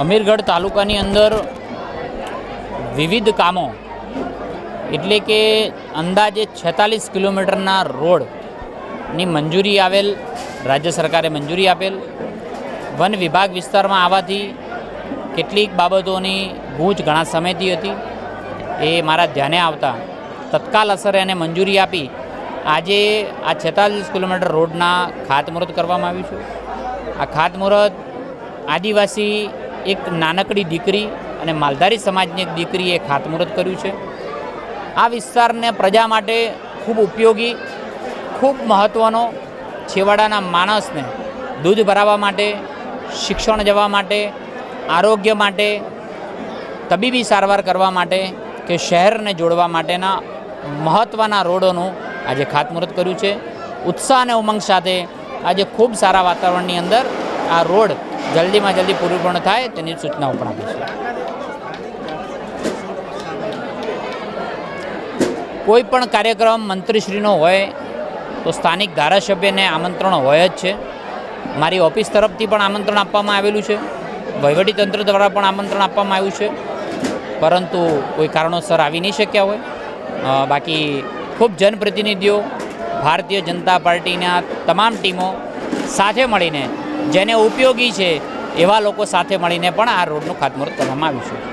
અમીરગઢ તાલુકાની અંદર વિવિધ કામો એટલે કે અંદાજે 46 કિલોમીટરના રોડની મંજૂરી આવેલ, રાજ્ય સરકારે મંજૂરી આપેલ. વન વિભાગ વિસ્તારમાં આવવાથી કેટલીક બાબતોની ગૂંચ ઘણા સમયથી હતી. એ મારા ધ્યાને આવતા તત્કાલ અસરે એને મંજૂરી આપી આજે આ 46 કિલોમીટર રોડના ખાતમુહૂર્ત કરવામાં આવ્યું છે. આ ખાતમુહૂર્ત આદિવાસી એક નાનકડી દીકરી અને માલધારી સમાજની એક દીકરીએ ખાતમુહૂર્ત કર્યું છે. આ વિસ્તારને પ્રજા માટે ખૂબ ઉપયોગી, ખૂબ મહત્ત્વનો, છેવાડાના માણસને દૂધ ભરાવવા માટે, શિક્ષણ જવા માટે, આરોગ્ય માટે, તબીબી સારવાર કરવા માટે કે શહેરને જોડવા માટેના મહત્ત્વના રોડોનું આજે ખાતમુહૂર્ત કર્યું છે. ઉત્સાહ અને ઉમંગ સાથે આજે ખૂબ સારા વાતાવરણની અંદર આ રોડ જલ્દીમાં જલ્દી પૂર્ણ થાય તેની સૂચનાઓ પણ આપી છે. કોઈ પણ કાર્યક્રમ મંત્રીશ્રીનો હોય તો સ્થાનિક ધારાસભ્યને આમંત્રણ હોય જ છે. મારી ઓફિસ તરફથી પણ આમંત્રણ આપવામાં આવેલું છે, વહીવટીતંત્ર દ્વારા પણ આમંત્રણ આપવામાં આવ્યું છે, પરંતુ કોઈ કારણોસર આવી નહીં શક્યા હોય. બાકી ખૂબ જનપ્રતિનિધિઓ, ભારતીય જનતા પાર્ટીના તમામ ટીમો સાથે મળીને જેને ઉપયોગી છે એવા લોકો સાથે મળીને પણ આ રોડનું ખાતમુહૂર્ત કરવામાં આવ્યું છે.